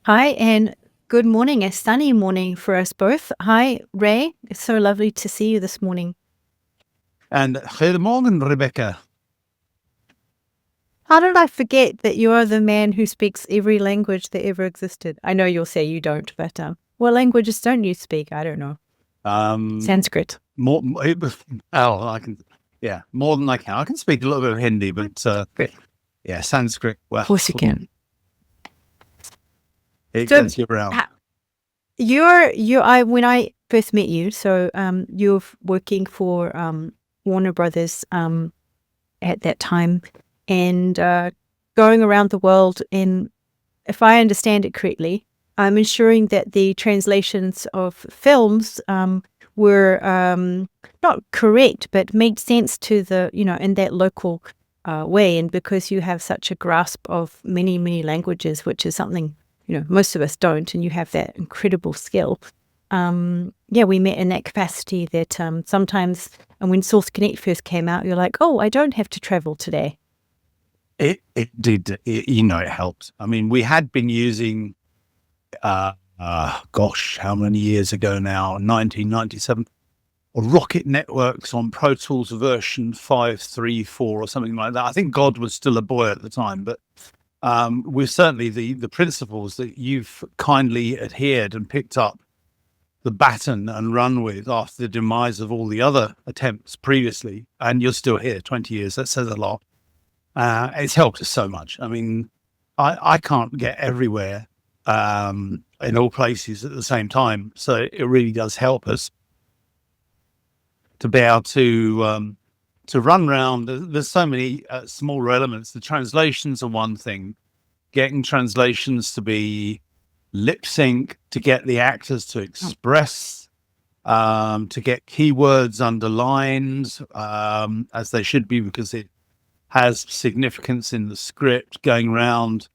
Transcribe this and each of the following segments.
Hi, and good morning, a sunny morning for us both. Hi, Ray. It's so lovely to see you this morning. And goedemorgen, Rebekah. How did I forget that you are the man who speaks every language that ever existed? I know you'll say you don't, but what languages don't you speak? I don't know. Sanskrit. More than I can. I can speak a little bit of Hindi, but Sanskrit. Well, Of course you can. It So, gets you around. when I first met you, so you're working for Warner Brothers at that time, and going around the world, and if I understand it correctly, ensuring that the translations of films were not correct, but made sense to the, in that local way. And because you have such a grasp of many, many languages, which is something, most of us don't, and you have that incredible skill. We met in that capacity that sometimes, and when Source Connect first came out, you're like, oh, I don't have to travel today. It did. It helped. I mean, we had been using, how many years ago now? 1997. Rocket Networks on Pro Tools version 5.3.4 or something like that. I think God was still a boy at the time, but we're certainly the principles that you've kindly adhered and picked up the baton and run with after the demise of all the other attempts previously, and you're still here 20 years. That says a lot. It's helped us so much. I mean, I can't get everywhere in all places at the same time, so it really does help us to be able to run around. There's so many smaller elements. The translations are one thing. Getting translations to be lip sync, to get the actors to express, to get keywords underlined as they should be, because it has significance in the script, going around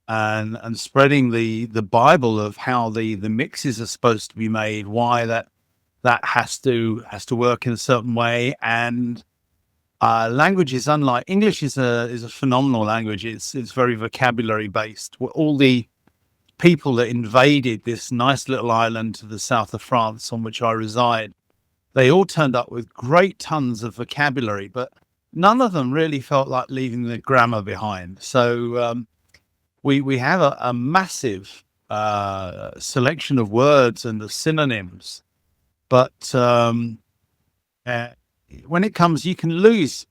and spreading the Bible of how the mixes are supposed to be made, why that has to work in a certain way. And languages, unlike English, is a phenomenal language. It's very vocabulary based. All the people that invaded this nice little island to the south of France on which I reside, they all turned up with great tons of vocabulary, but none of them really felt like leaving the grammar behind. So we have a massive selection of words and the synonyms, but when it comes, you can lose,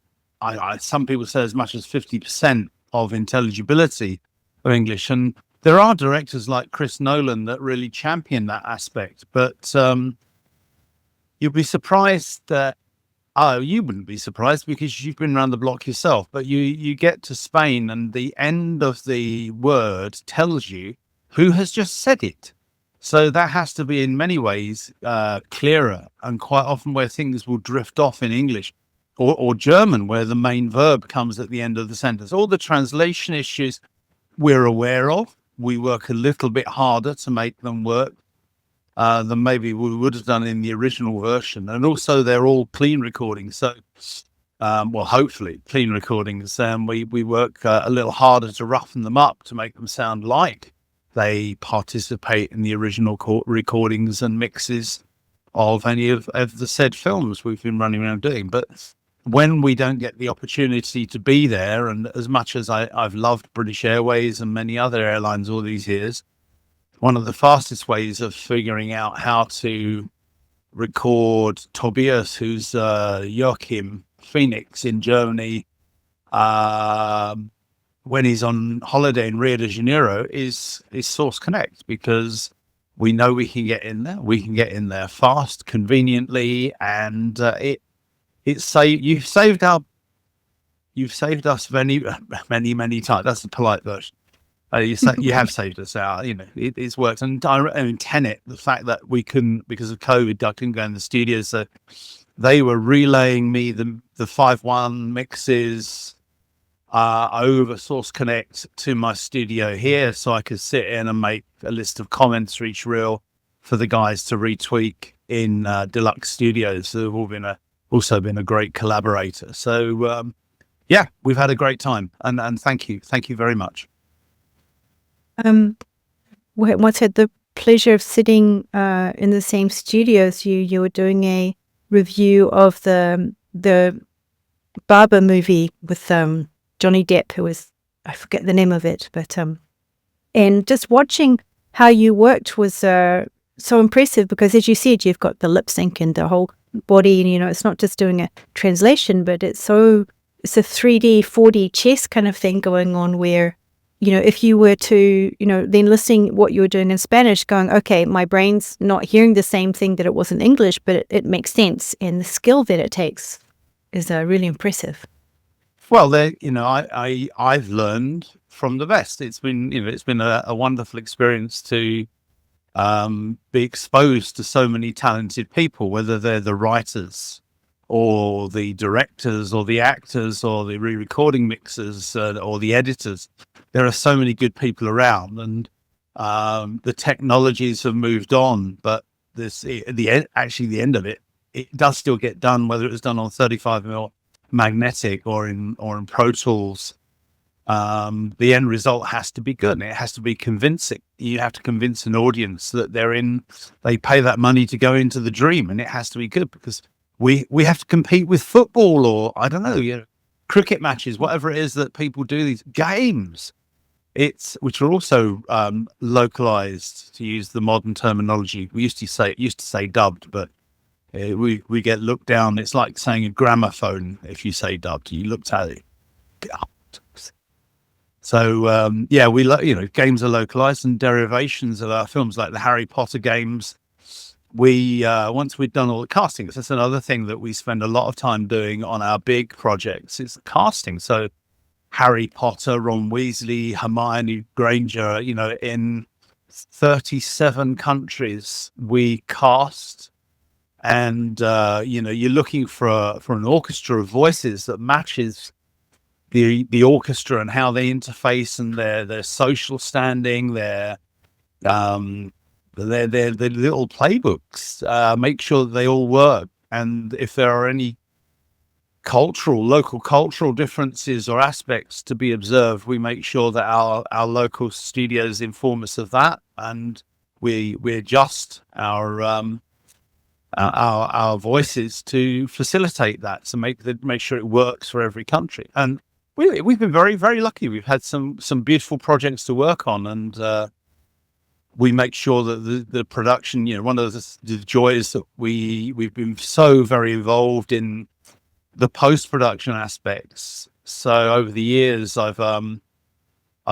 some people say, as much as 50% of intelligibility of English. And there are directors like Chris Nolan that really champion that aspect. But you'll be surprised that, you wouldn't be surprised because you've been around the block yourself, but you get to Spain and the end of the word tells you who has just said it. So that has to be in many ways clearer, and quite often where things will drift off in English or German, where the main verb comes at the end of the sentence. All the translation issues we're aware of. We work a little bit harder to make them work than maybe we would have done in the original version. And also they're all clean recordings. So, hopefully clean recordings. We work a little harder to roughen them up to make them sound like they participate in the original recordings and mixes of any of the said films we've been running around doing. But when we don't get the opportunity to be there, and as much as I've loved British Airways and many other airlines all these years, one of the fastest ways of figuring out how to record Tobias, who's Joachim Phoenix in Germany, when he's on holiday in Rio de Janeiro, is Source Connect, because we know we can get in there. We can get in there fast, conveniently, and you've saved us many times. That's the polite version. You have saved us out. It's worked. And Tenet, the fact that we couldn't, because of COVID, I couldn't go in the studio, so they were relaying me the 5.1 mixes over Source Connect to my studio here, so I could sit in and make a list of comments for each reel for the guys to retweak in Deluxe Studios, who have also been a great collaborator. So we've had a great time, and thank you very much. once had the pleasure of sitting in the same studio as you. You were doing a review of the Barber movie with Johnny Depp, who was, I forget the name of it, but and just watching how you worked was so impressive, because as you said, you've got the lip sync and the whole body, and it's not just doing a translation, but it's a 3D 4D chess kind of thing going on, where if you were to then listening what you were doing in Spanish, going, okay, my brain's not hearing the same thing that it was in English, but it makes sense, and the skill that it takes is really impressive. Well, I've learned from the best. It's been a wonderful experience to be exposed to so many talented people, whether they're the writers or the directors or the actors or the re-recording mixers or the editors. There are so many good people around, and the technologies have moved on, but the end of it, it does still get done, whether it was done on 35mm magnetic or in Pro Tools. The end result has to be good, and it has to be convincing. You have to convince an audience that they pay that money to go into the dream, and it has to be good, because we have to compete with football, or I don't know, cricket matches, whatever it is that people do, these games, which are also localized, to use the modern terminology. We used to say dubbed, but we get looked down. It's like saying a gramophone. If you say dubbed, you looked at it. So games are localized, and derivations of our films, like the Harry Potter games. Once we'd done all the castings, that's another thing that we spend a lot of time doing on our big projects, is casting. So Harry Potter, Ron Weasley, Hermione Granger, in 37 countries we cast. And you're looking for an orchestra of voices that matches the orchestra, and how they interface, and their social standing, their little playbooks, make sure that they all work. And if there are any local cultural differences or aspects to be observed, we make sure that our local studios inform us of that, and we adjust our voices to facilitate that, to make sure it works for every country. And we've been very, very lucky. We've had some beautiful projects to work on, and we make sure that the production, one of the joys that we've been so very involved in the post-production aspects. So over the years, I've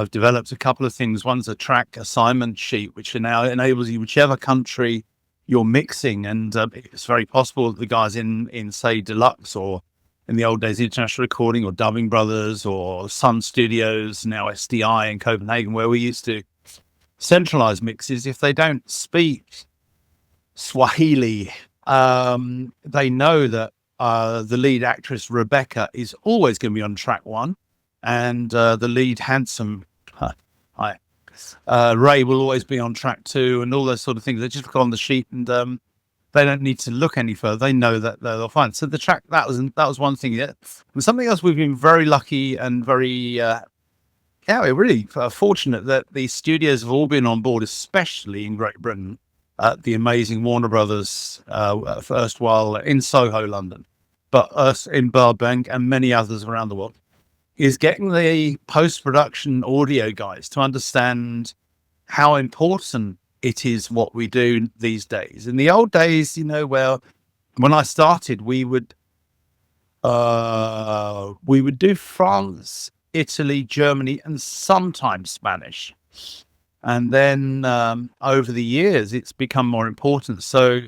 developed a couple of things. One's a track assignment sheet, which now enables you, whichever country you're mixing, and it's very possible that the guys in say Deluxe, or in the old days International Recording, or Dubbing Brothers, or Sun Studios, now SDI in Copenhagen, where we used to centralize mixes, if they don't speak Swahili, they know that the lead actress Rebekah is always going to be on track one, and the lead handsome Ray will always be on track two, and all those sort of things. They just look on the sheet, and they don't need to look any further. They know that they'll find. So the track, that was one thing. Yeah, and something else, we've been very lucky and very we're really fortunate that the studios have all been on board, especially in Great Britain, the amazing Warner Brothers, first while in Soho, London, but us in Burbank and many others around the world, is getting the post-production audio guys to understand how important it is what we do these days. In the old days, when I started, we would do France, Italy, Germany, and sometimes Spanish. And then over the years, it's become more important. So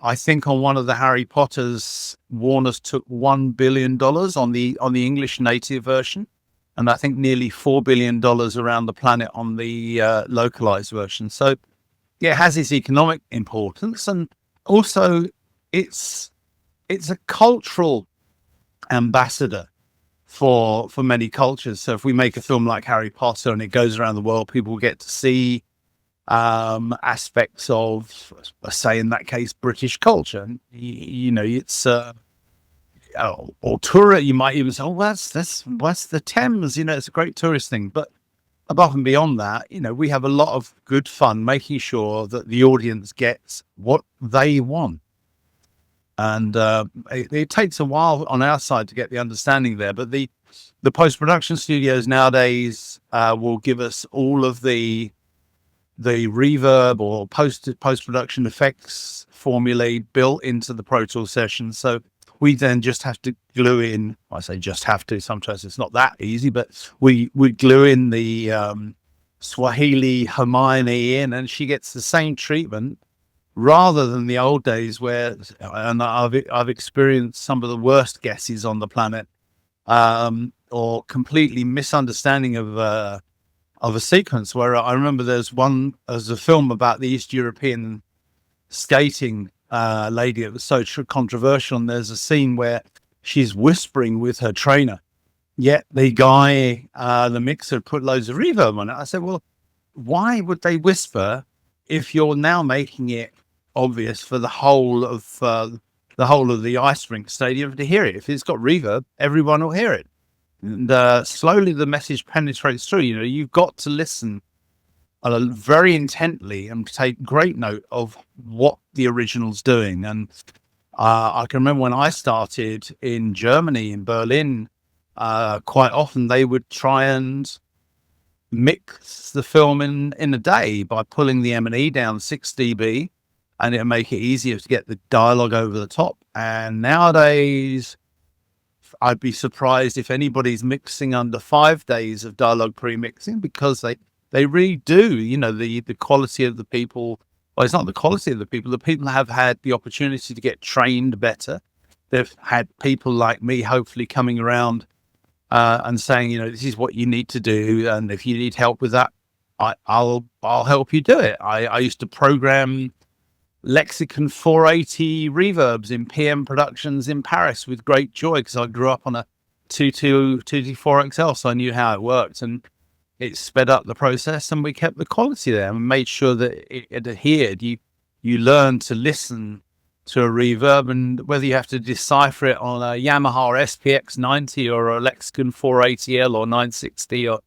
I think on one of the Harry Potters, Warner's took $1 billion on the English native version, and I think nearly $4 billion around the planet on the localized version. So yeah, it has its economic importance, and also it's a cultural ambassador for many cultures. So if we make a film like Harry Potter and it goes around the world, people get to see aspects of, say in that case, British culture. It's or tour. You might even say, "Oh, that's the Thames." It's a great tourist thing. But above and beyond that, we have a lot of good fun making sure that the audience gets what they want. And it takes a while on our side to get the understanding there, but the post-production studios nowadays will give us all of the reverb or post-production effects formulae built into the Pro Tools session. So we then just have to glue in, I say just have to, sometimes it's not that easy, but we glue in the Swahili Hermione in, and she gets the same treatment rather than the old days where, and I've experienced some of the worst guesses on the planet, or completely misunderstanding of a sequence. Where I remember there's a film about the East European skating lady. It was so controversial, and there's a scene where she's whispering with her trainer, yet the guy, the mixer, put loads of reverb on it. I said, well, why would they whisper if you're now making it obvious for the whole of the ice rink stadium to hear it? If it's got reverb, everyone will hear it. And slowly the message penetrates through. You've got to listen very intently and take great note of what the original's doing. And I can remember when I started in Germany, in Berlin, quite often they would try and mix the film in a day by pulling the M&E down 6 dB, and it'll make it easier to get the dialogue over the top. And nowadays, I'd be surprised if anybody's mixing under 5 days of dialogue pre-mixing, because they really do. The quality of the people. Well, it's not the quality of the people. The people have had the opportunity to get trained better. They've had people like me, hopefully, coming around and saying, this is what you need to do, and if you need help with that, I'll help you do it. I used to program Lexicon 480 reverbs in PM Productions in Paris with great joy, because I grew up on a 224 XL, so I knew how it worked, and it sped up the process, and we kept the quality there and made sure that it adhered. You learn to listen to a reverb, and whether you have to decipher it on a Yamaha SPX 90 or a Lexicon 480L or 960 or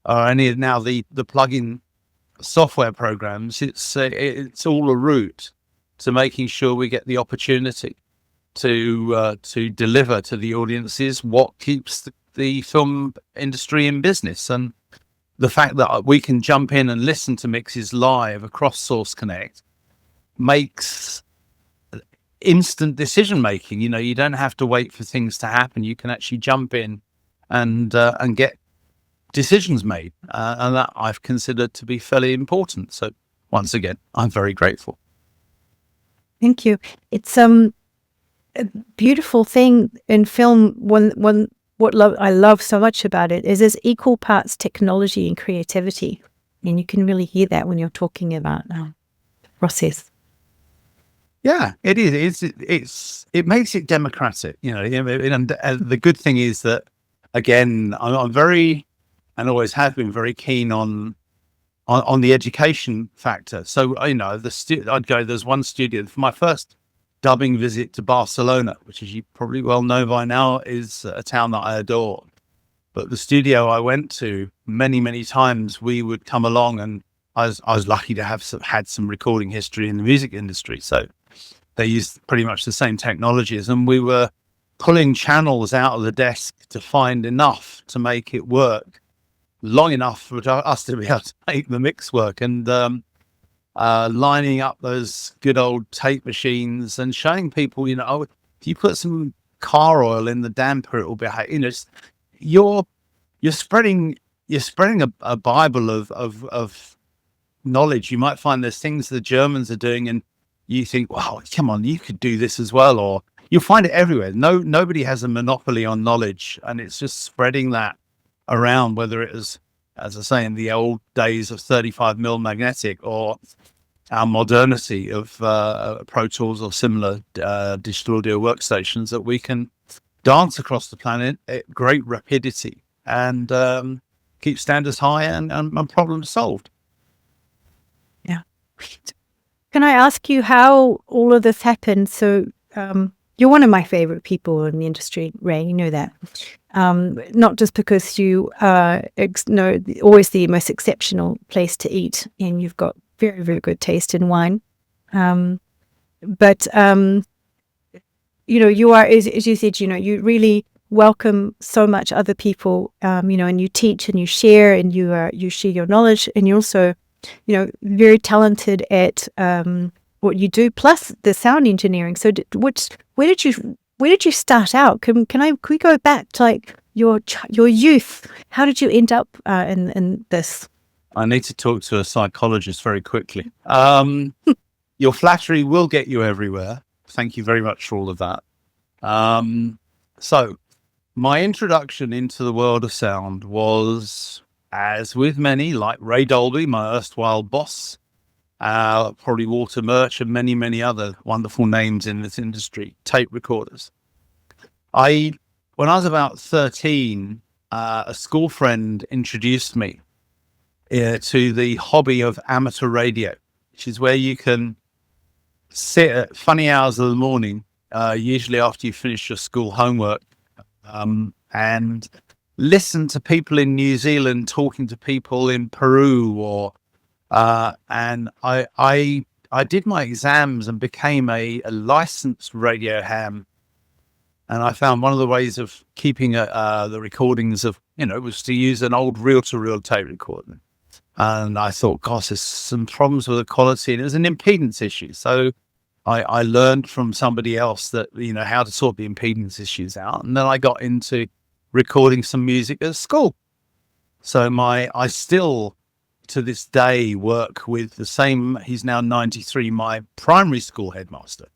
any of now the plug-in software programs, it's all a route to making sure we get the opportunity to deliver to the audiences what keeps the film industry in business. And the fact that we can jump in and listen to mixes live across Source Connect makes instant decision making. You don't have to wait for things to happen. You can actually jump in and get decisions made, and that I've considered to be fairly important. So once again, I'm very grateful. Thank you. It's a beautiful thing in film. I love so much about it is there's equal parts technology and creativity, and you can really hear that when you're talking about the process. Yeah, it is. It makes it democratic, and the good thing is that, again, I'm very, and always have been very keen on the education factor. So, I'd go, there's one studio for my first dubbing visit to Barcelona, which, as you probably well know by now, is a town that I adore. But the studio I went to many, many times, we would come along, and I was lucky to have had some recording history in the music industry. So they used pretty much the same technologies, and we were pulling channels out of the desk to find enough to make it work long enough for us to be able to make the mix work, and lining up those good old tape machines and showing people, if you put some car oil in the damper, it will behave. You're spreading a Bible of knowledge. You might find there's things the Germans are doing, and you think, wow, come on, you could do this as well. Or you'll find it everywhere. Nobody has a monopoly on knowledge, and it's just spreading that around, whether it is, as I say, in the old days of 35mm magnetic, or our modernity of Pro Tools or similar digital audio workstations, that we can dance across the planet at great rapidity and keep standards high and problems solved. Yeah. Can I ask you how all of this happened? So you're one of my favorite people in the industry, Ray, you know that. not just because you are always the most exceptional place to eat, and you've got very, very good taste in wine, but you are, as you said, you really welcome so much other people, and you teach and you share, and you share your knowledge, and you're also, very talented at what you do, plus the sound engineering. So where did you start out? Can we go back to like your youth? How did you end up in this? I need to talk to a psychologist very quickly. Your flattery will get you everywhere. Thank you very much for all of that. So my introduction into the world of sound was, as with many, like Ray Dolby, my erstwhile boss, probably Walter Murch, and many, many other wonderful names in this industry, tape recorders. When I was about 13, a school friend introduced me to the hobby of amateur radio, which is where you can sit at funny hours of the morning, usually after you finish your school homework, and listen to people in New Zealand talking to people in Peru, or and I did my exams and became a licensed radio ham. And I found one of the ways of keeping the recordings of, was to use an old reel-to-reel tape recorder. And I thought, gosh, there's some problems with the quality, and it was an impedance issue. So I learned from somebody else that, how to sort the impedance issues out. And then I got into recording some music at school. So I still, to this day, work with the same, he's now 93, my primary school headmaster,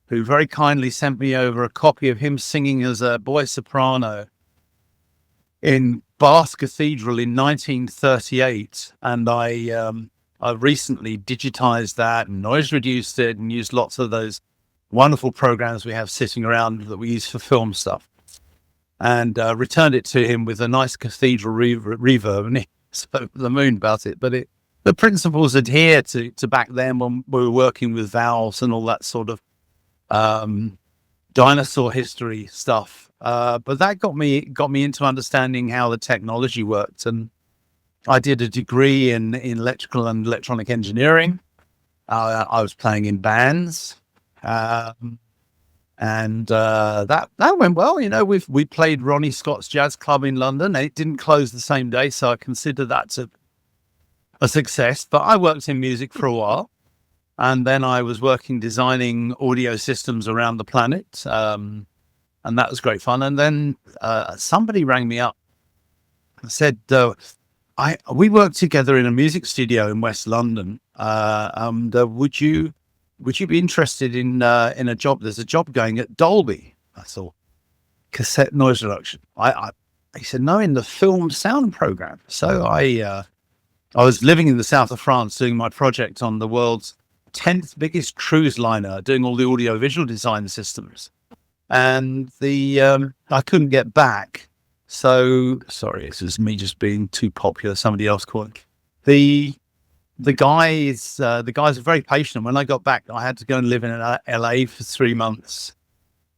who very kindly sent me over a copy of him singing as a boy soprano in Bath Cathedral in 1938. And I recently digitized that and noise reduced it and used lots of those wonderful programs we have sitting around that we use for film stuff, and returned it to him with a nice cathedral reverb, and he was over the moon about it. But the principles adhere to back then when we were working with valves and all that sort of dinosaur history stuff. But that got me into understanding how the technology worked. And I did a degree in electrical and electronic engineering. I was playing in bands, and that went well. We played Ronnie Scott's Jazz Club in London. It didn't close the same day, so I consider that a success. But I worked in music for a while, and then I was designing audio systems around the planet, and that was great fun. And then somebody rang me up and said, we worked together in a music studio in West London. Would you be interested in a job? There's a job going at Dolby. I thought, cassette noise reduction. He said, no, in the film sound program. So I was living in the south of France doing my project on the world's 10th biggest cruise liner, doing all the audio visual design systems. And I couldn't get back. So, sorry, this is me just being too popular. Somebody else calling. The guys are very patient. When I got back, I had to go and live in LA for 3 months.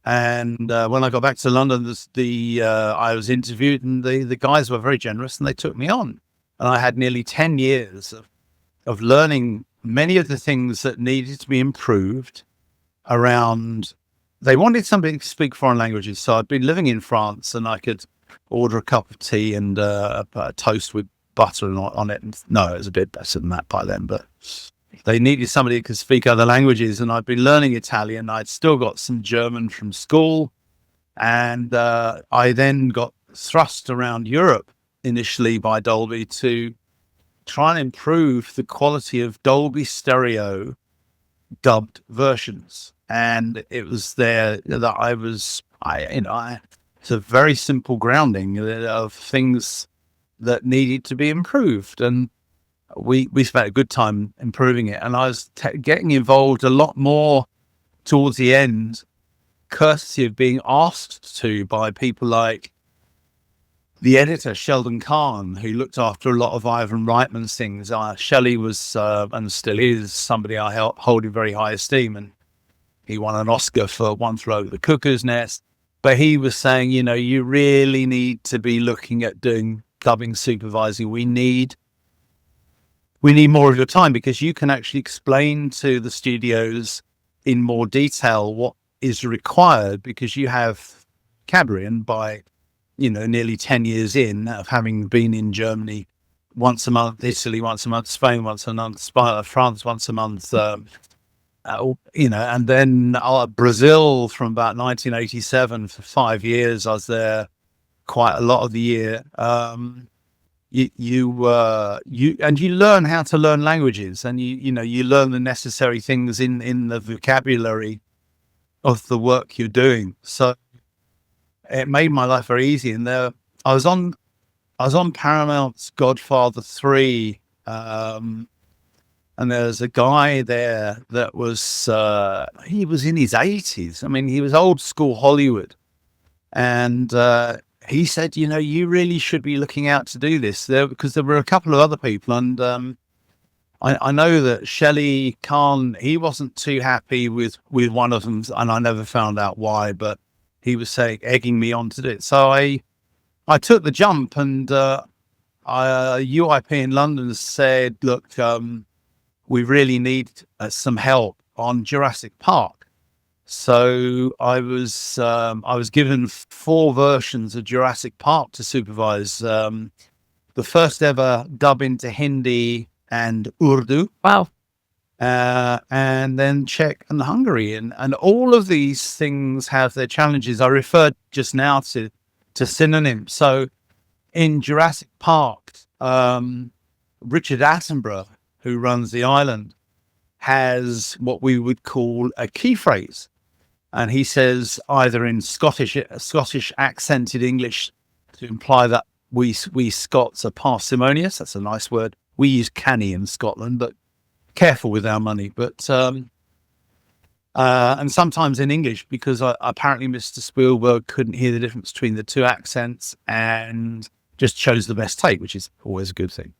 And when I got back to London, I was interviewed, and the guys were very generous, and they took me on. And I had nearly 10 years of learning many of the things that needed to be improved around. They wanted somebody to speak foreign languages. So I'd been living in France, and I could order a cup of tea and a toast with butter on it. No, it was a bit better than that by then, but they needed somebody who could speak other languages. And I'd been learning Italian. I'd still got some German from school. And I then got thrust around Europe initially by Dolby to try and improve the quality of Dolby stereo dubbed versions. And it was there that it's a very simple grounding of things that needed to be improved. And we spent a good time improving it. And I was getting involved a lot more towards the end, courtesy of being asked to by people like the editor, Sheldon Kahn, who looked after a lot of Ivan Reitman's things. Shelley was, and still is, somebody I hold in very high esteem. And he won an Oscar for One Flew Over the Cuckoo's Nest. But he was saying, you really need to be looking at doing dubbing supervising. We need more of your time, because you can actually explain to the studios in more detail what is required, because you have vocabulary. And by, nearly 10 years in, of having been in Germany once a month, Italy once a month, Spain once a month, France once a month, and then Brazil from about 1987 for 5 years. I was there quite a lot of the year. You learn how to learn languages, and you learn the necessary things in the vocabulary of the work you're doing. So it made my life very easy. And I was on Paramount's Godfather 3, and there's a guy there that was he was in his 80s. I mean, he was old school Hollywood, and he said, you really should be looking out to do this there, because there were a couple of other people, and I know that Shelley Khan, he wasn't too happy with one of them, and I never found out why, but he was egging me on to do it. So I took the jump, and UIP in London said, look, we really need some help on Jurassic Park. So I was given 4 versions of Jurassic Park to supervise. The first ever dub into Hindi and Urdu. Wow. And then Czech and Hungarian. And all of these things have their challenges. I referred just now to synonyms. So in Jurassic Park, Richard Attenborough, who runs the island, has what we would call a key phrase. And he says, either in Scottish accented English, to imply that we Scots are parsimonious. That's a nice word. We use canny in Scotland, but careful with our money. But and sometimes in English, because apparently Mr. Spielberg couldn't hear the difference between the 2 accents and just chose the best take, which is always a good thing.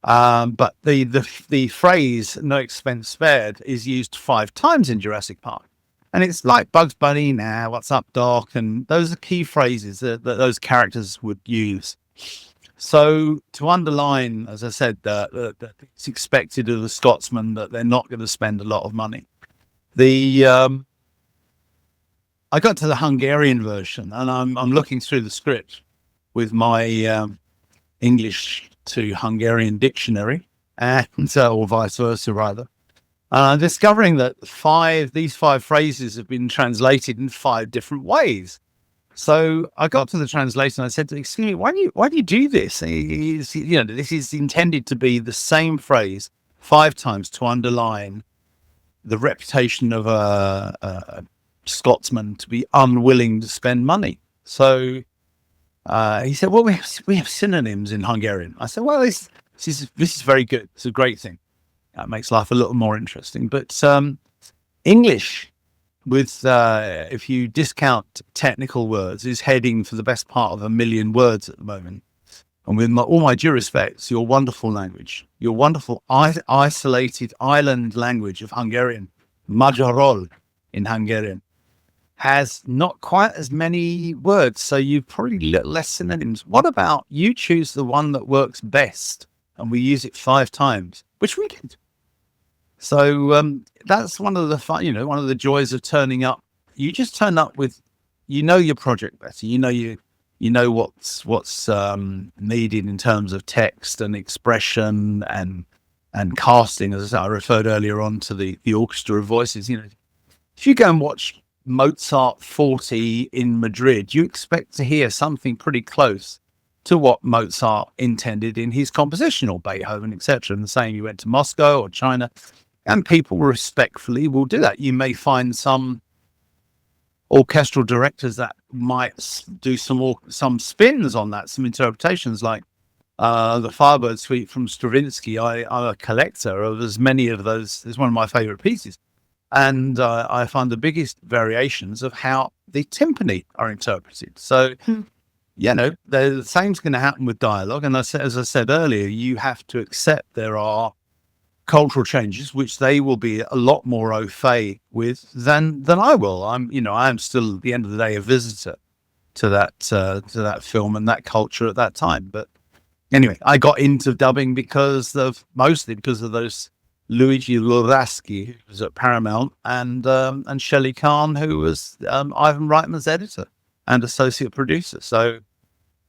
But the phrase "no expense spared" is used 5 times in Jurassic Park, and it's like Bugs Bunny, "Now, what's up, Doc?" And those are key phrases that those characters would use. So to underline, as I said, that it's expected of the Scotsman that they're not going to spend a lot of money. I got to the Hungarian version, and I'm looking through the script with my English to Hungarian dictionary, and or vice versa, rather. And I'm discovering that these 5 phrases have been translated in 5 different ways. So I got to the translation. I said, "Excuse me, why do you do this? This is intended to be the same phrase 5 times to underline the reputation of a Scotsman to be unwilling to spend money." So he said, "Well, we have synonyms in Hungarian." I said, "Well, this is very good. It's a great thing. That makes life a little more interesting." But English, with if you discount technical words, is heading for the best part of 1 million words at the moment. And with all my due respects, your wonderful language, your wonderful isolated island language of Hungarian, Magyarul in Hungarian, has not quite as many words, so you probably less synonyms. What about you choose the one that works best, and we use it 5 times, which we did. So that's one of the fun, one of the joys of turning up. You just turn up with, your project better. You know what's needed in terms of text and expression and casting. As I referred earlier on to the orchestra of voices. If you go and watch Mozart 40 in Madrid, you expect to hear something pretty close to what Mozart intended in his composition, or Beethoven, etc. And the same, you went to Moscow or China, and people respectfully will do that. You may find some orchestral directors that might do some spins on that, some interpretations, like the Firebird Suite from Stravinsky. I'm a collector of as many of those. It's one of my favorite pieces. And I find the biggest variations of how the timpani are interpreted. So, the same's going to happen with dialogue. And as I said earlier, you have to accept there are cultural changes, which they will be a lot more au fait with than I will. I am still, at the end of the day, a visitor. to that film and that culture at that time. But anyway, I got into dubbing mostly because of those Luigi Luraschi, who was at Paramount, and Shelley Kahn, who was Ivan Reitman's editor and associate producer. So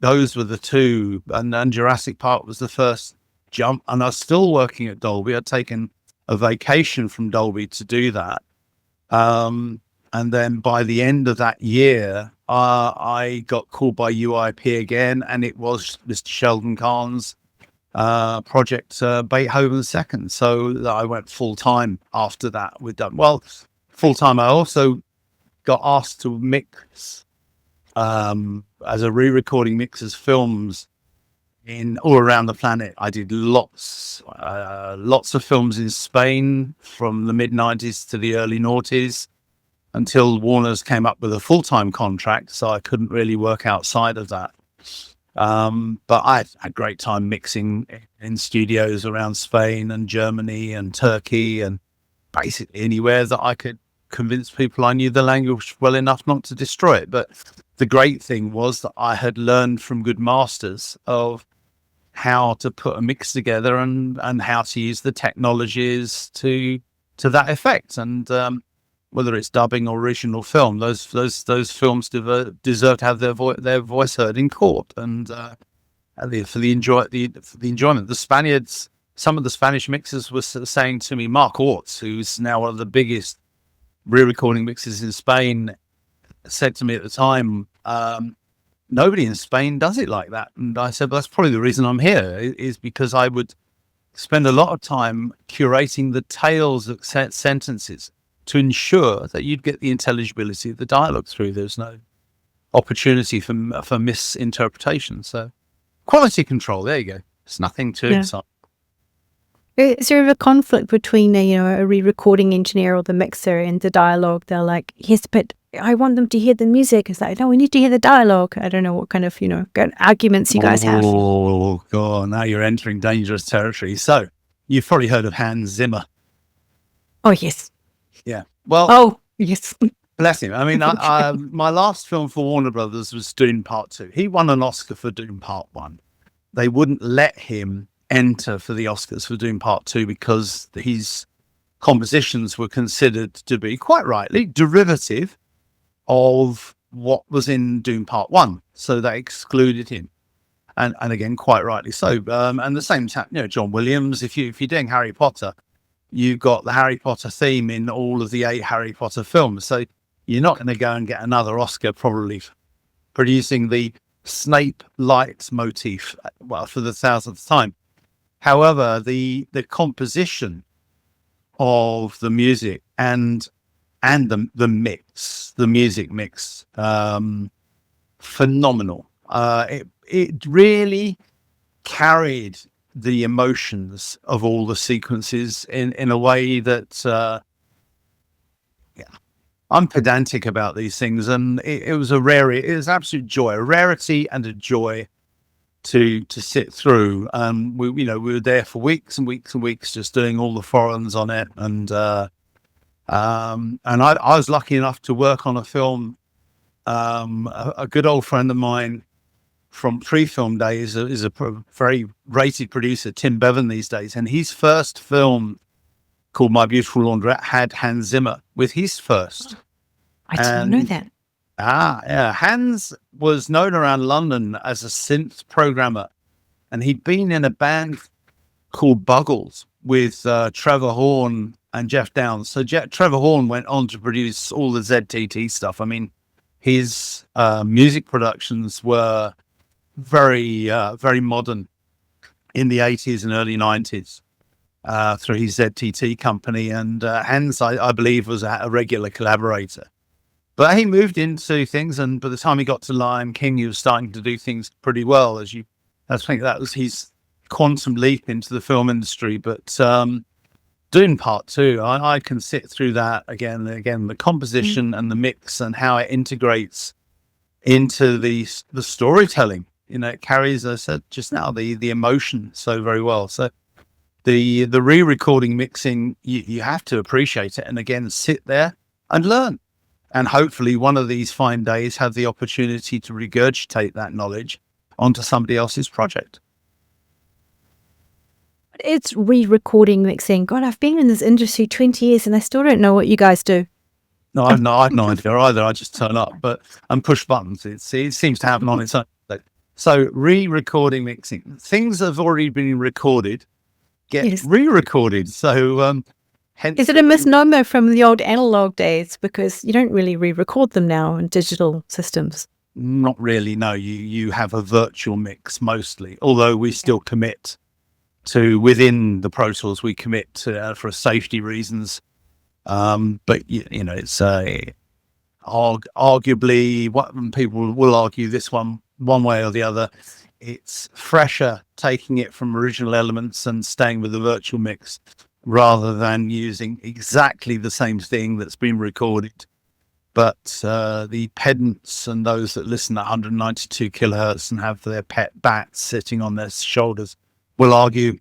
those were the two, and Jurassic Park was the first jump. And I was still working at Dolby. I'd taken a vacation from Dolby to do that. And then by the end of that year, I got called by UIP again, and it was Mr. Sheldon Kahn's project, Beethoven II. So I went full time after that with them. Well, full time. I also got asked to mix as a re-recording mixers films in all around the planet. I did lots of films in Spain from the mid-90s to the early noughties, until Warner's came up with a full-time contract, so I couldn't really work outside of that. But I had a great time mixing in studios around Spain and Germany and Turkey, and basically anywhere that I could convince people I knew the language well enough not to destroy it. But the great thing was that I had learned from good masters of how to put a mix together and how to use the technologies to that effect. And whether it's dubbing or original film, those films deserve to have their voice heard in court, and for the enjoyment. The Spaniards, some of the Spanish mixers were saying to me, Mark Orts, who's now one of the biggest re-recording mixers in Spain, said to me at the time, nobody in Spain does it like that. And I said, well, that's probably the reason I'm here, is because I would spend a lot of time curating the tails of sentences to ensure that you'd get the intelligibility of the dialogue through. There's no opportunity for misinterpretation. So quality control, there you go. It's nothing too exciting. Is there a conflict between a re-recording engineer or the mixer and the dialogue? They're like, yes, but I want them to hear the music. It's like, no, we need to hear the dialogue. I don't know what kind of, arguments you guys have. Oh, God, now you're entering dangerous territory. So you've probably heard of Hans Zimmer. Oh, yes. Yeah. Well. Oh, yes. Bless him. I mean, my last film for Warner Brothers was Dune Part 2. He won an Oscar for Dune Part 1. They wouldn't let him enter for the Oscars for Dune Part 2 because his compositions were considered to be, quite rightly, derivative of what was in Dune Part 1. So they excluded him. And again, quite rightly so. And the same time, John Williams, if you're doing Harry Potter, you've got the Harry Potter theme in all of the 8 Harry Potter films. So you're not going to go and get another Oscar probably producing the Snape light motif, for the 1000th time. However, the composition of the music and the mix, the music mix, phenomenal. It really carried the emotions of all the sequences in a way that I'm pedantic about these things, and it was it was absolute joy, a rarity and a joy to sit through. We were there for weeks and weeks and weeks just doing all the foreigns on it, and I was lucky enough to work on a film. A good old friend of mine from pre-film days is a very rated producer, Tim Bevan these days, and his first film called My Beautiful Laundrette had Hans Zimmer with his first. I didn't know that. Yeah. Hans was known around London as a synth programmer, and he'd been in a band called Buggles with Trevor Horn and Jeff Downes. So Trevor Horn went on to produce all the ZTT stuff. I mean, his music productions were very modern in the 80s and early 90s through his ZTT company. And Hans, I believe, was a regular collaborator. But he moved into things, and by the time he got to Lion King, he was starting to do things pretty well. I think that was his quantum leap into the film industry. But Dune Part 2, I can sit through that again and again. The composition and the mix and how it integrates into the storytelling. It carries, as I said just now, the emotion so very well. So the re-recording mixing, you have to appreciate it, and again, sit there and learn. And hopefully one of these fine days have the opportunity to regurgitate that knowledge onto somebody else's project. It's re-recording mixing. God, I've been in this industry 20 years and I still don't know what you guys do. No, I've no idea either. I just turn up and push buttons. It seems to happen on its own. So re-recording mixing. Things that have already been recorded get re-recorded. So hence, is it a misnomer from the old analog days? Because you don't really re-record them now in digital systems. Not really, no. You have a virtual mix mostly, although we still commit to, within the Pro Tools, we commit to, for safety reasons. But you know, it's arguably, what people will argue this one way or the other, it's fresher taking it from original elements and staying with the virtual mix rather than using exactly the same thing that's been recorded. But the pedants and those that listen at 192 kilohertz and have their pet bats sitting on their shoulders will argue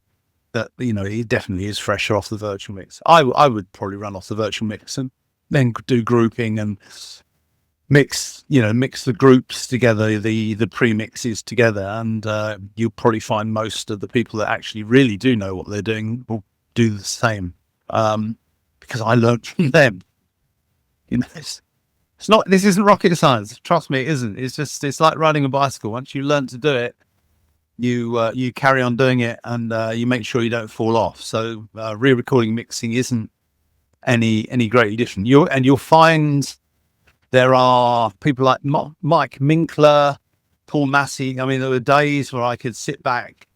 that, you know, it definitely is fresher off the virtual mix. I would probably run off the virtual mix and then do grouping and mix the groups together, the pre-mixes together, and you'll probably find most of the people that actually really do know what they're doing will do the same, because I learned from them. You know, this isn't rocket science. Trust me, it isn't. It's like riding a bicycle. Once you learn to do it, you carry on doing it, and you make sure you don't fall off. So re-recording mixing isn't any greatly different. You'll find there are people like Mike Minkler, Paul Massey. I mean, there were days where I could sit back,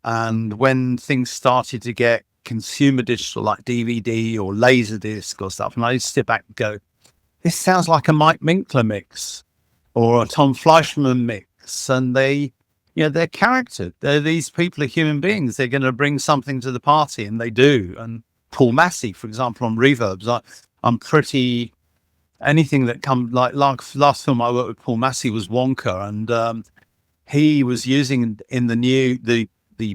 and when things started to get consumer digital like DVD or Laserdisc or stuff, and I used to sit back and go, this sounds like a Mike Minkler mix or a Tom Fleischman mix. And they're character. These people are human beings. They're going to bring something to the party, and they do. And Paul Massey, for example, on reverbs, I'm pretty, anything that comes, like last film I worked with Paul Massey was Wonka, and he was using in the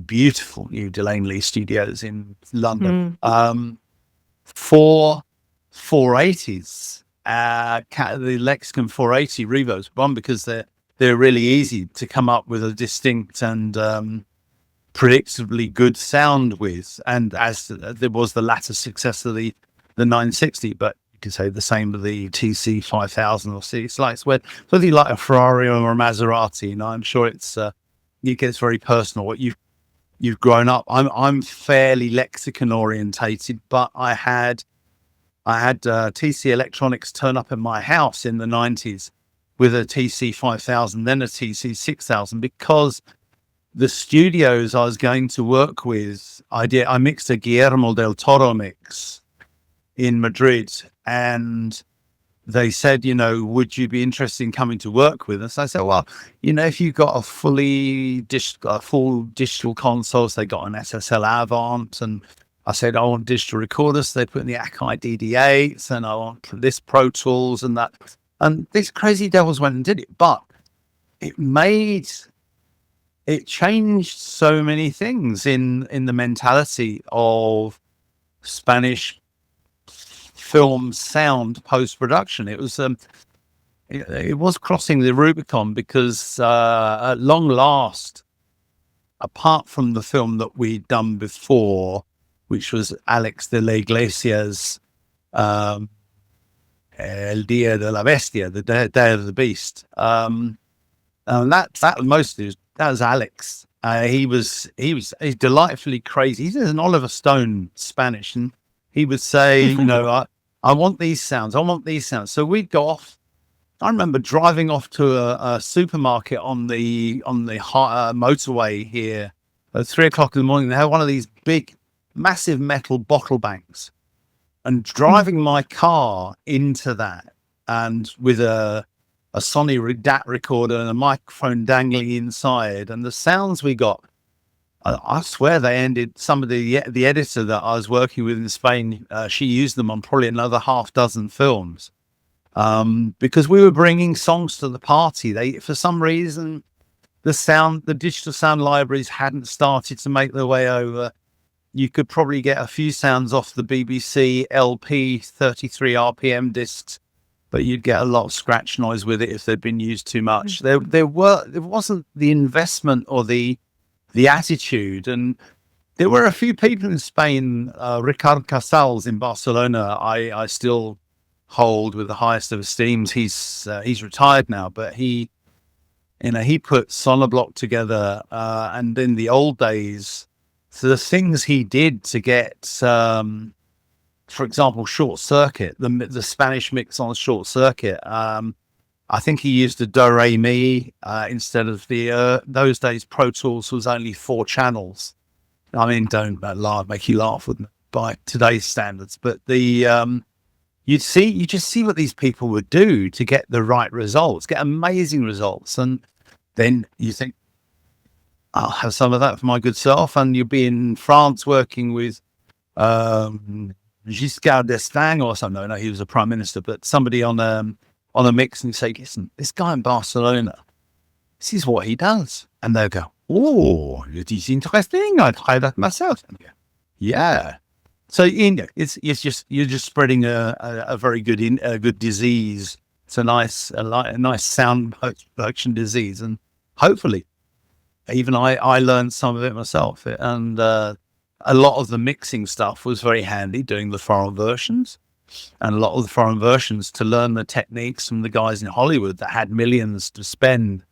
beautiful new Delaney Studios in London, 480s, the Lexicon 480 reverbs. One, because they're really easy to come up with a distinct and predictably good sound with, and as there was the latter success of the 960, but you could say the same with the TC 5000 or C. It's like whether you like a Ferrari or a Maserati, you know, I'm sure it gets very personal. What you've grown up. I'm fairly lexicon orientated, but I had TC Electronics turn up in my house in the 90s with a TC 5000, then a TC 6000, because the studios I was going to work with, I mixed a Guillermo del Toro mix in Madrid, and they said, you know, would you be interested in coming to work with us? I said, well, you know, if you've got a full digital console, so they got an SSL Avant, and I said, I want digital recorders. They put in the Akai DD8s, and I want this Pro Tools and that. And these crazy devils went and did it, but it changed so many things in the mentality of Spanish film sound post-production. It was crossing the Rubicon, because at long last, apart from the film that we'd done before, which was Alex de la Iglesia's El Dia de la Bestia, the Day of the Beast. And that was Alex. He's delightfully crazy. He's an Oliver Stone Spanish, and he would say, you know, I want these sounds. I want these sounds. So we'd go off. I remember driving off to a supermarket on the motorway here at 3:00 in the morning. They had one of these big, massive metal bottle banks, and driving my car into that, and with a Sony DAT recorder and a microphone dangling inside, and the sounds we got, I swear they ended. Some of the editor that I was working with in Spain, she used them on probably another half dozen films, because we were bringing songs to the party. For some reason, the digital sound libraries hadn't started to make their way over. You could probably get a few sounds off the BBC LP 33 RPM discs but you'd get a lot of scratch noise with it if they'd been used too much. There wasn't the investment or the attitude, and there were a few people in Spain. Ricard Casals in Barcelona, I still hold with the highest of esteems. He's retired now, but he put Sonoblock together, and in the old days, so the things he did to get, for example, Short Circuit, the Spanish mix on Short Circuit. I think he used a do re mi instead of the those days. Pro Tools was only 4 channels. I mean, don't make you laugh with by today's standards, but the you just see what these people would do to get the right results, get amazing results, and then you think, I'll have some of that for my good self. And you'll be in France working with Giscard d'Estaing or something. No, he was a prime minister, but somebody on a mix, and you say, listen, this guy in Barcelona, this is what he does. And they'll go, oh, it is interesting. I'd try that myself. And go, yeah. So it's just, you're just spreading a very good good disease. It's a nice sound production disease, and hopefully, even I learned some of it myself. And a lot of the mixing stuff was very handy doing the foreign versions, and a lot of the foreign versions to learn the techniques from the guys in Hollywood that had millions to spend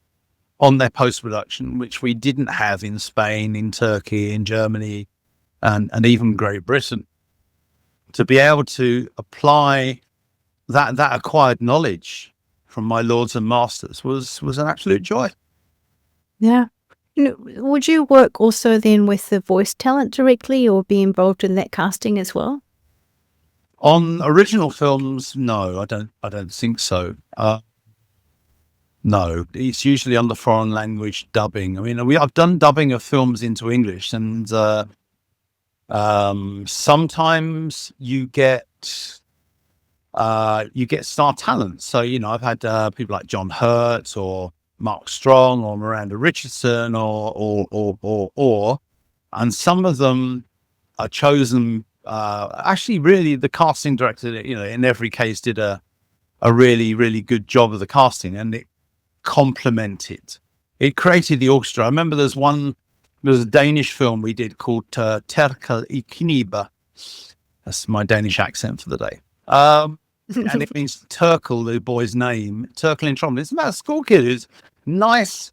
on their post-production, which we didn't have in Spain, in Turkey, in Germany, and even Great Britain. To be able to apply that acquired knowledge from my lords and masters was an absolute joy. Yeah. Would you work also then with the voice talent directly, or be involved in that casting as well? On original films, no, I don't think so. No, it's usually on the foreign language dubbing. I mean, I've done dubbing of films into English, and sometimes you get star talent. So, I've had people like John Hurt or Mark Strong or Miranda Richardson or and some of them are chosen. Actually, really, the casting director, in every case did a really, really good job of the casting, and it complemented. It created the orchestra. I remember there was a Danish film we did called Terkel I Knibe. That's my Danish accent for the day. And it means Terkel, the boy's name. Terkel in trombone. It's about a school kid who's nice,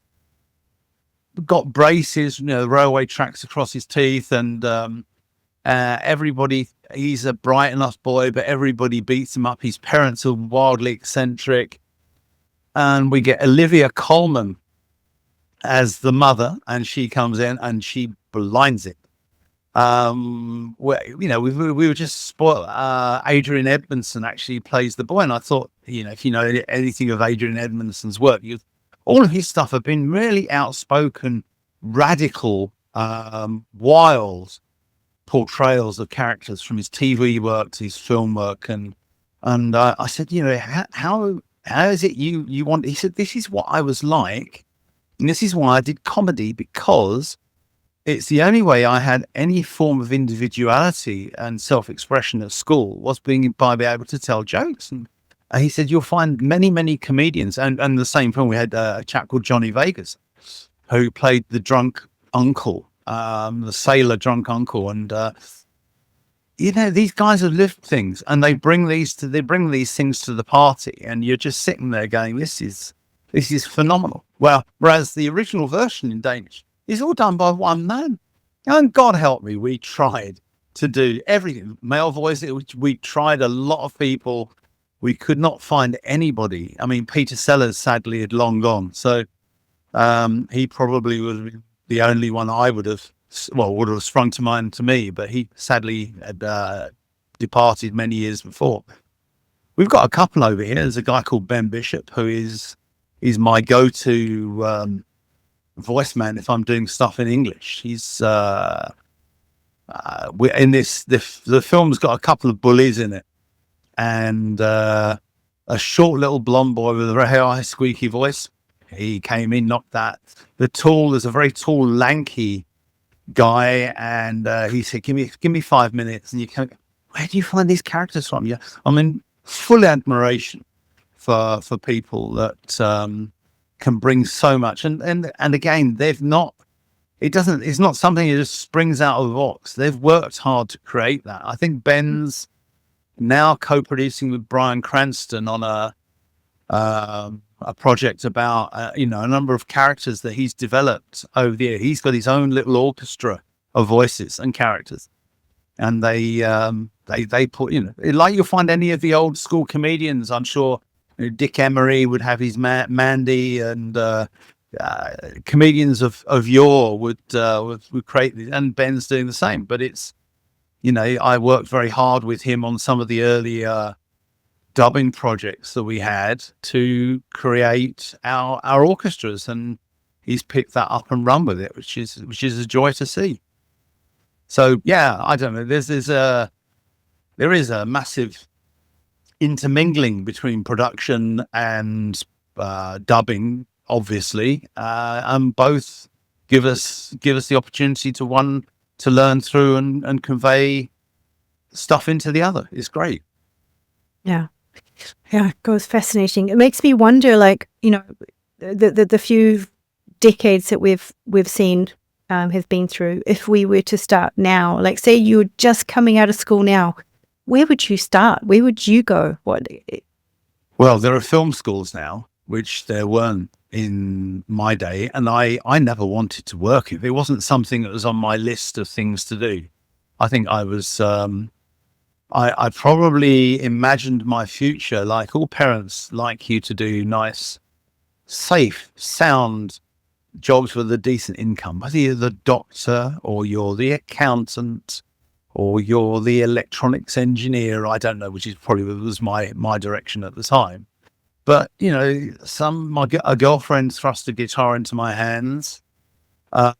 got braces, railway tracks across his teeth, and everybody, he's a bright enough boy, but everybody beats him up. His parents are wildly eccentric. And we get Olivia Colman as the mother, and she comes in and she blinds it. We were just spoiled. Adrian Edmondson actually plays the boy, and I thought, if you know anything of Adrian Edmondson's work, all of his stuff have been really outspoken, radical, wild portrayals of characters, from his TV work to his film work, and I said, how is it you want? He said, this is what I was like, and this is why I did comedy, because it's the only way I had any form of individuality and self-expression at school was being able to tell jokes. And he said, you'll find many, many comedians, and the same film, we had a chap called Johnny Vegas, who played the drunk uncle, the sailor drunk uncle. And, these guys have lived things, and they bring these things to the party, and you're just sitting there going, this is phenomenal. Well, whereas the original version in Danish is all done by one man. And God help me, we tried to do everything. Male voice, we tried a lot of people. We could not find anybody. I mean, Peter Sellers sadly had long gone. So he probably was the only one I would have sprung to mind to me, but he sadly had departed many years before. We've got a couple over here. There's a guy called Ben Bishop, who is my go-to voice man if I'm doing stuff in English. He's the film's got a couple of bullies in it, and a short little blonde boy with a very high squeaky voice. He came in, knocked that. There's a very tall, lanky guy, and he said, give me 5 minutes. And you can, where do you find these characters from? Yeah, I'm in full admiration. for people that can bring so much. And again, they've not. It's not something that just springs out of the box. They've worked hard to create that. I think Ben's now co-producing with Bryan Cranston on a project about a number of characters that he's developed over the year. He's got his own little orchestra of voices and characters, and they put, like you'll find any of the old school comedians. I'm sure Dick Emery would have his Mandy, and comedians of yore would create these, and Ben's doing the same. But it's, I worked very hard with him on some of the earlier dubbing projects that we had to create our orchestras, and he's picked that up and run with it, which is a joy to see. So yeah, I don't know. There is a massive intermingling between production and dubbing, obviously, and both give us the opportunity to learn through and convey stuff into the other. It's great. Yeah, it goes fascinating. It makes me wonder, like, the few decades that we've seen have been through. If we were to start now, like say you're just coming out of school now, where would you start? Where would you go? Well, there are film schools now, which there weren't in my day, and I never wanted to work if it wasn't something that was on my list of things to do. I think I was I probably imagined my future like all parents like you to do nice, safe, sound jobs with a decent income, whether you're the doctor or you're the accountant or you're the electronics engineer. I don't know, which is probably was my direction at the time. But a girlfriend thrust a guitar into my hands. I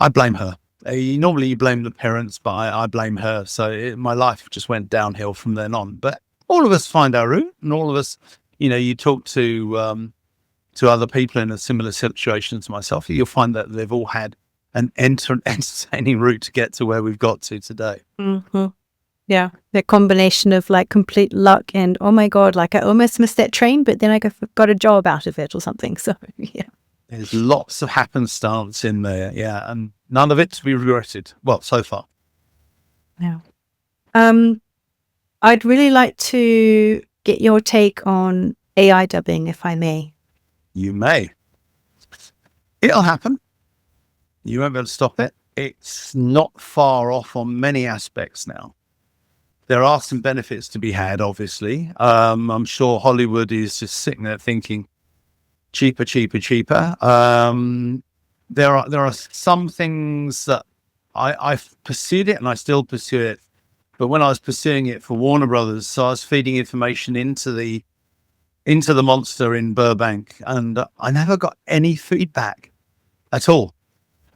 blame her. Normally you blame the parents, but I blame her. So my life just went downhill from then on. But all of us find our route, and all of us, you talk to other people in a similar situation to myself, you'll find that they've all had an entertaining route to get to where we've got to today. Mm-hmm. Yeah, that combination of like complete luck and, oh my God, like I almost missed that train, but then I got a job out of it or something. So yeah. There's lots of happenstance in there, yeah, and none of it to be regretted. Well, so far. Yeah. I'd really like to get your take on AI dubbing, if I may. You may. It'll happen. You won't be able to stop it. It's not far off on many aspects now. There are some benefits to be had, obviously. I'm sure Hollywood is just sitting there thinking, cheaper. There are some things that I've pursued it, and I still pursue it. But when I was pursuing it for Warner Brothers, so I was feeding information into the monster in Burbank, and I never got any feedback at all.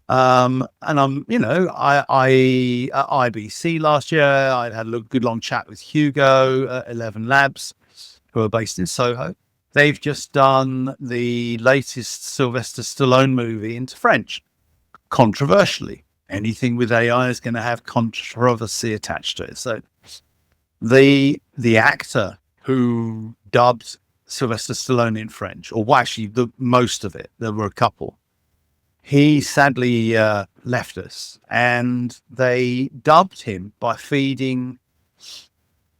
And I'm, at IBC last year, I had a good long chat with Hugo at 11 Labs, who are based in Soho. They've just done the latest Sylvester Stallone movie into French. Controversially, anything with AI is going to have controversy attached to it. So the actor who dubbed Sylvester Stallone in French, or actually most of it, there were a couple, he sadly left us, and they dubbed him by feeding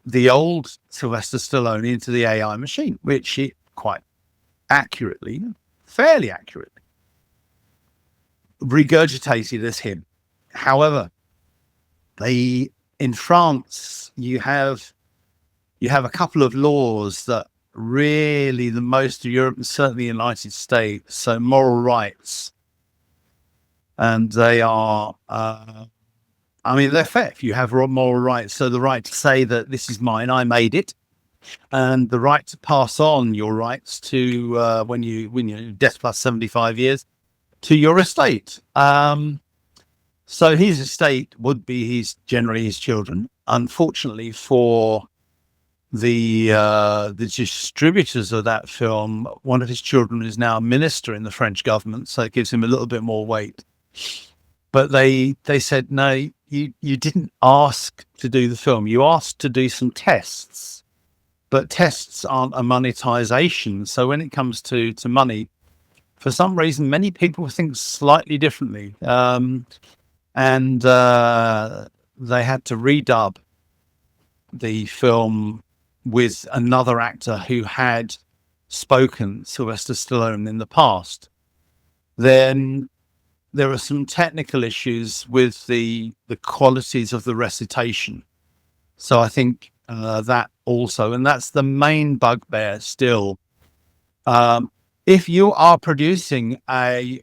the old Sylvester Stallone into the AI machine, which it quite fairly accurately regurgitated as him. However, in France, you have a couple of laws that really the most of Europe, and certainly the United States, so moral rights. And they are, they're fair. If you have moral rights, so the right to say that this is mine, I made it, and the right to pass on your rights to when you death plus 75 years to your estate. So his estate would be generally his children. Unfortunately for the distributors of that film, one of his children is now a minister in the French government, so it gives him a little bit more weight. but they said, no, you didn't ask to do the film. You asked to do some tests, but tests aren't a monetization. So when it comes to money, for some reason, many people think slightly differently. And they had to redub the film with another actor who had spoken Sylvester Stallone in the past. Then there are some technical issues with the qualities of the recitation. So I think that also, and that's the main bugbear still. If you are producing a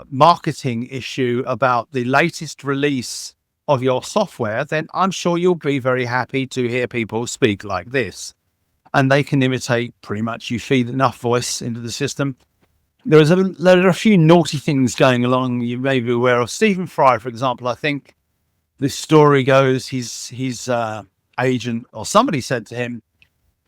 marketing issue about the latest release of your software, then I'm sure you'll be very happy to hear people speak like this. And they can imitate pretty much. You feed enough voice into the system. There are a few naughty things going along. You may be aware of Stephen Fry, for example. I think this story goes, his agent or somebody said to him,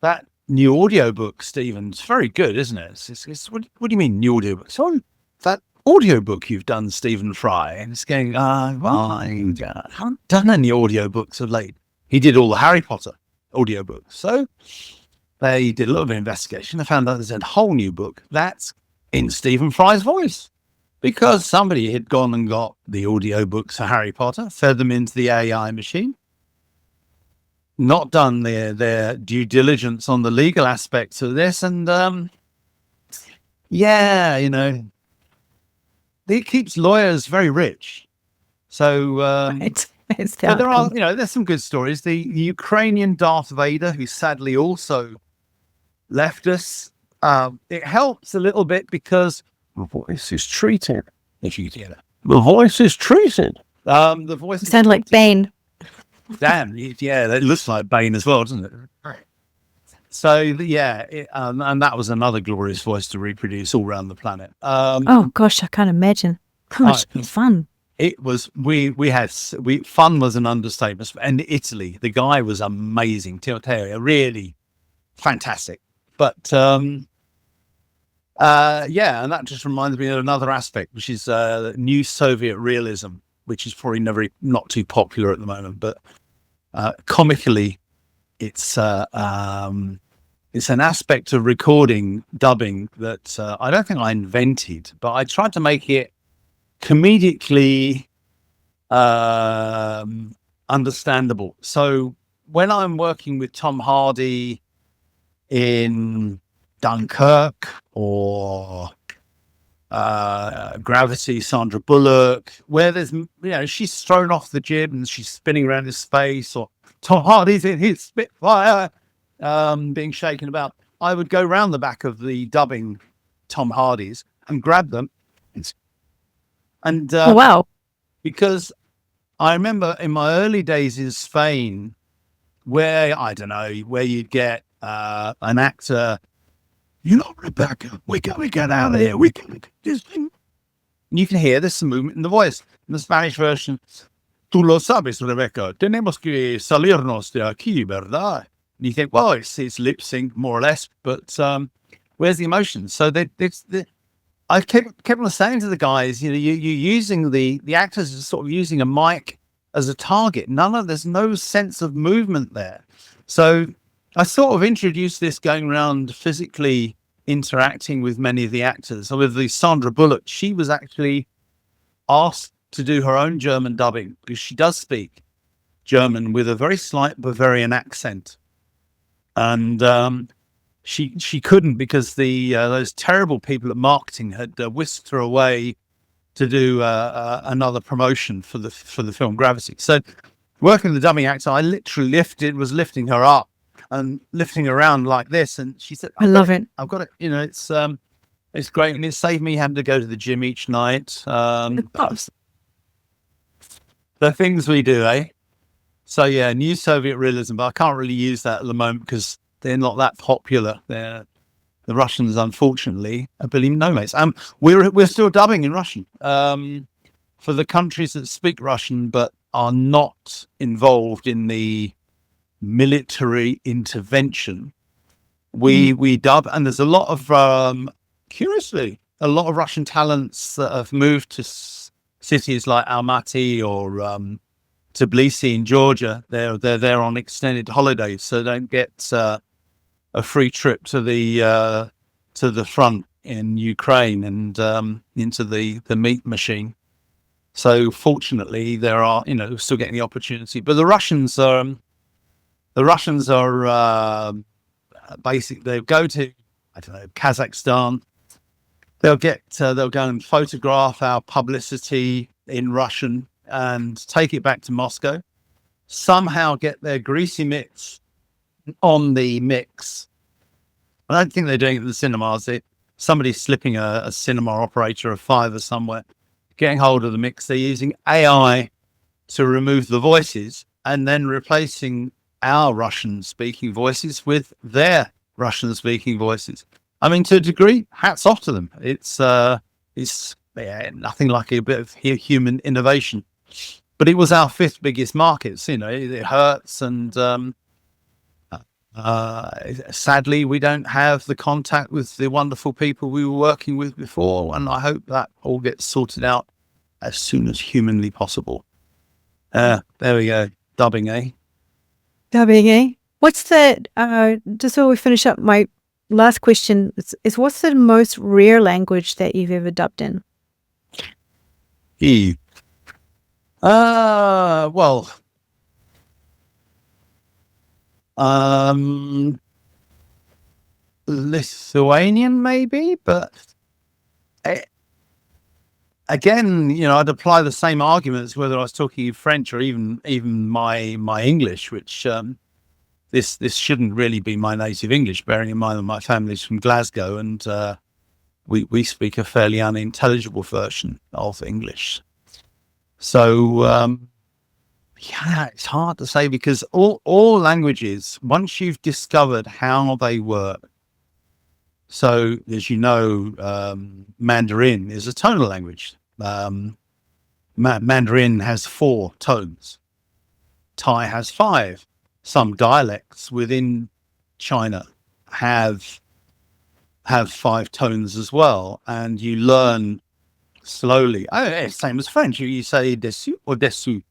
that new audiobook, Stephen, it's very good, isn't it? What do you mean new audiobook? So that audiobook you've done, Stephen Fry. And it's going, well, I haven't done any audiobooks of late. He did all the Harry Potter audiobooks. So they did a little bit of investigation. They found out there's a whole new book that's in Stephen Fry's voice, because somebody had gone and got the audiobooks for Harry Potter, fed them into the AI machine, not done their due diligence on the legal aspects of this, and it keeps lawyers very rich. So but there are, there's some good stories. The Ukrainian Darth Vader, who sadly also left us, it helps a little bit because the voice is treated. If you hear that, the voice is treated. The voice sound like Bane. Damn, yeah, it looks like Bane as well, doesn't it? So and that was another glorious voice to reproduce all around the planet. Oh gosh, I can't imagine. How much fun! It was. Fun was an understatement. And Italy, the guy was amazing. Teo, really fantastic. But and that just reminds me of another aspect, which is new Soviet realism, which is probably not too popular at the moment, but comically, it's an aspect of recording, dubbing that I don't think I invented, but I tried to make it comedically understandable. So when I'm working with Tom Hardy in Dunkirk or Gravity, Sandra Bullock, where there's, she's thrown off the jib and she's spinning around his space, or Tom Hardy's in his Spitfire being shaken about, I would go round the back of the dubbing Tom Hardy's and grab them. And wow. Because I remember in my early days in Spain, where you'd get an actor, Rebekah, we gotta get out of here. We can do this thing. And you can hear there's some movement in the voice. In the Spanish version, tú lo sabes, Rebekah, tenemos que salirnos de aquí, ¿verdad? And you think, well, it's lip sync more or less, but where's the emotion? So I kept on saying to the guys, you're using the actors are sort of using a mic as a target. There's no sense of movement there. So I sort of introduced this going around physically interacting with many of the actors. So with the Sandra Bullock, she was actually asked to do her own German dubbing because she does speak German with a very slight Bavarian accent. And she couldn't because those terrible people at marketing had whisked her away to do another promotion for the film Gravity. So working with the dubbing actor, I literally was lifting her up and lifting her around like this, and she said, I love it. I've got it. It's great, and it saved me having to go to the gym each night. The things we do, eh? So yeah, new Soviet realism, but I can't really use that at the moment because they're not that popular. The Russians, unfortunately, I believe no mates. We're still dubbing in Russian for the countries that speak Russian but are not involved in the military intervention. We dub, and there's a lot of curiously a lot of Russian talents that have moved to cities like Almaty or Tbilisi in Georgia, they're there on extended holidays, so they don't get a free trip to the front in Ukraine and into the meat machine. So fortunately, there are, still getting the opportunity. But the Russians are basically, they'll go to, I don't know, Kazakhstan. They'll go and photograph our publicity in Russian and take it back to Moscow. Somehow get their greasy mitts on the mix. I don't think they're doing it in the cinemas. Somebody's slipping a cinema operator of fiver somewhere, getting hold of the mix. They're using AI to remove the voices and then replacing our Russian-speaking voices with their Russian-speaking voices. I mean, to a degree, hats off to them. It's nothing like a bit of human innovation. But it was our fifth biggest market. It hurts, and sadly, we don't have the contact with the wonderful people we were working with before, and I hope that all gets sorted out as soon as humanly possible. There we go. Dubbing, eh? Dubbing, eh? What's the, just so we finish up, my last question is what's the most rare language that you've ever dubbed in? Well, Lithuanian maybe, but again, I'd apply the same arguments whether I was talking French or even my English, which this shouldn't really be my native English, bearing in mind that my family's from Glasgow and we speak a fairly unintelligible version of English. So it's hard to say, because all languages, once you've discovered how they work. So, as you know, Mandarin is a tonal language. Mandarin has 4 tones. Thai has 5. Some dialects within China have 5 tones as well, and you learn slowly. Oh, it's same as French. You say dessus or dessous.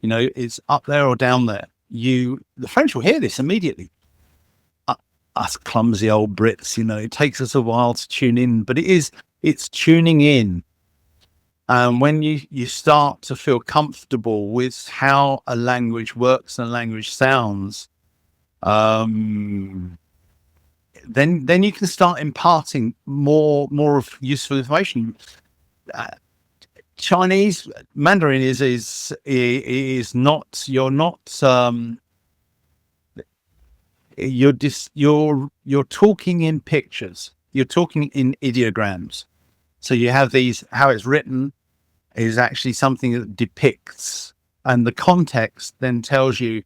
It's up there or down there. The French will hear this immediately. Us clumsy old Brits, it takes us a while to tune in, but it's tuning in. And when you start to feel comfortable with how a language works and a language sounds, then you can start imparting more of useful information. Chinese Mandarin is not. You're talking in pictures. You're talking in ideograms. So you have these. How it's written is actually something that depicts, and the context then tells you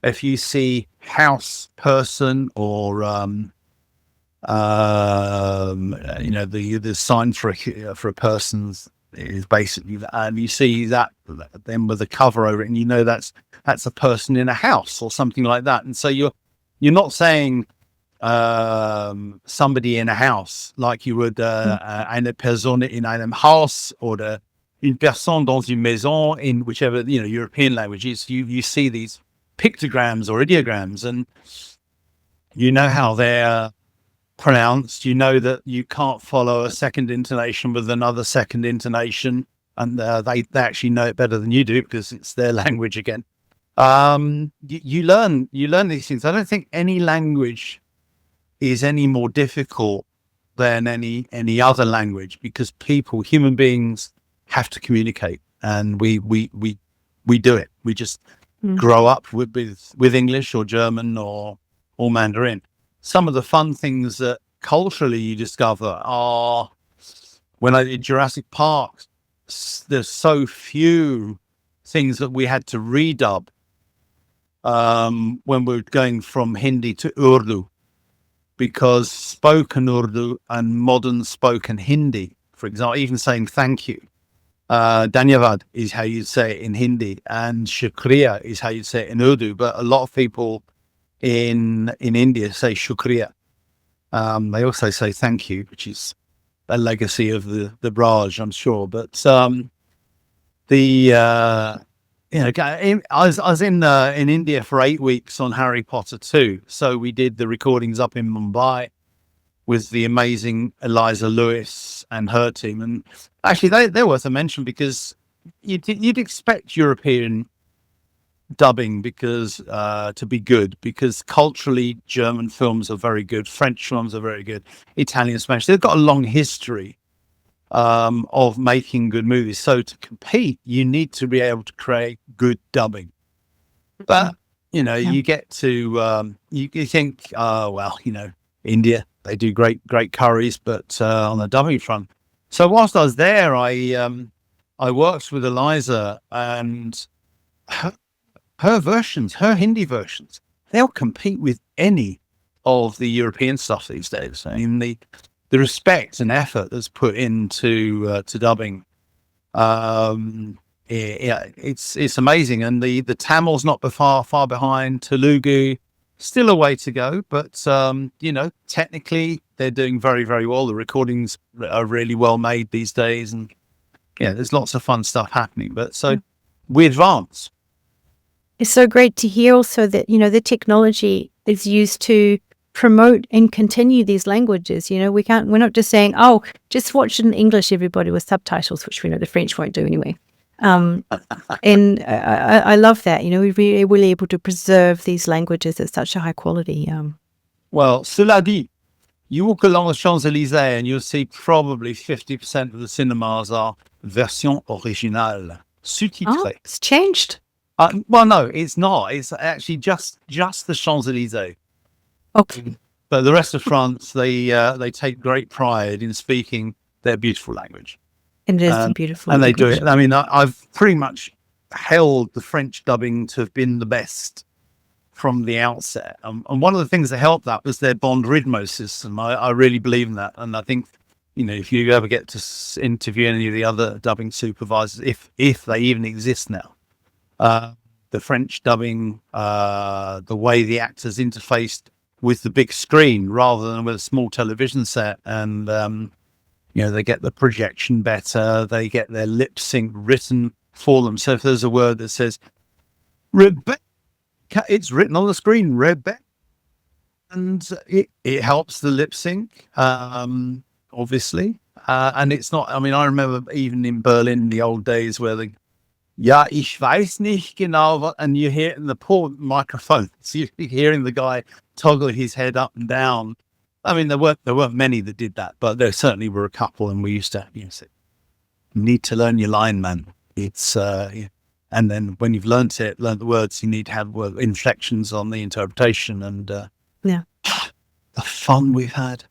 if you see house, person, or the sign for a person's is basically that, and you see that then with a cover over it, and that's a person in a house or something like that. And so you're not saying somebody in a house like you would eine Person in einem Haus or une personne dans une maison in whichever European languages. You see these pictograms or ideograms, and how they're pronounced. That you can't follow a second intonation with another second intonation, and they actually know it better than you do because it's their language again. You learn these things. I don't think any language is any more difficult than any other language, because human beings have to communicate, and we do it. We just grow up with English or German or Mandarin. Some of the fun things that culturally you discover are, when I did Jurassic Park, there's so few things that we had to redub when we're going from Hindi to Urdu, because spoken Urdu and modern spoken Hindi, for example, even saying thank you, Dhanyavad is how you say it in Hindi, and Shukriya is how you say it in Urdu. But a lot of people in India say Shukriya. They also say thank you, which is a legacy of the Raj, I'm sure. But the I was in India for 8 weeks on Harry Potter 2. So we did the recordings up in Mumbai with the amazing Eliza Lewis and her team. And actually, they're worth a mention because you'd expect European dubbing to be good, because culturally German films are very good, French films are very good, Italian, Spanish. They've got a long history of making good movies. So to compete, you need to be able to create good dubbing. But you get to you think, India, they do great curries, but on the dubbing front. So whilst I was there, I worked with Eliza, and her versions, her Hindi versions, they'll compete with any of the European stuff these days. I mean, the respect and effort that's put into to dubbing, it's amazing. And the Tamil's not far behind. Telugu, still a way to go, but technically they're doing very, very well. The recordings are really well made these days, and there's lots of fun stuff happening. But so we advance. It's so great to hear also that the technology is used to promote and continue these languages. We're not just saying, oh, just watch it in English, everybody, with subtitles, which we know the French won't do anyway. And I love that. We're really able to preserve these languages at such a high quality. Well, cela dit, you walk along the Champs-Élysées and you'll see probably 50% of the cinemas are version originale, sous-titré. Oh, it's changed. Well, no, it's not. It's actually just the Champs-Élysées. Okay. But the rest of France, they take great pride in speaking their beautiful language. And it is a beautiful and language. They do it. I mean, I've pretty much held the French dubbing to have been the best from the outset. And one of the things that helped that was their bond rhythmo system. I really believe in that. And I think, if you ever get to interview any of the other dubbing supervisors, if they even exist now, the French dubbing, the way the actors interfaced with the big screen rather than with a small television set, and they get the projection better, they get their lip sync written for them. So if there's a word that says Rebekah, it's written on the screen, Rebekah, and it helps the lip sync, obviously. And it's not, I remember even in Berlin in the old days where Ja, ich weiß nicht genau what, and you hear it in the poor microphone. So you're hearing the guy toggle his head up and down. There weren't many that did that, but there certainly were a couple, and we used to say, you need to learn your line, man. It's and then when you've learned the words, you need to have inflections on the interpretation, and the fun we've had.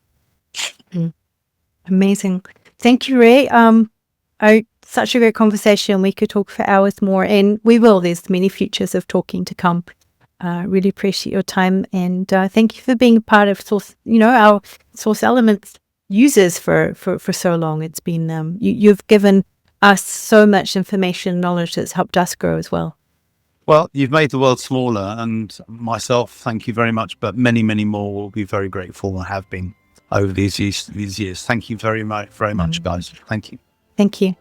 Amazing. Thank you, Ray. Such a great conversation. We could talk for hours more, and we will. There's many futures of talking to come. Really appreciate your time, and thank you for being part of our Source Elements users for so long. It's been you've given us so much information and knowledge that's helped us grow as well. Well, you've made the world smaller, and myself, thank you very much. But many, many more will be very grateful and have been over these years. Thank you very much, guys. Thank you. Thank you.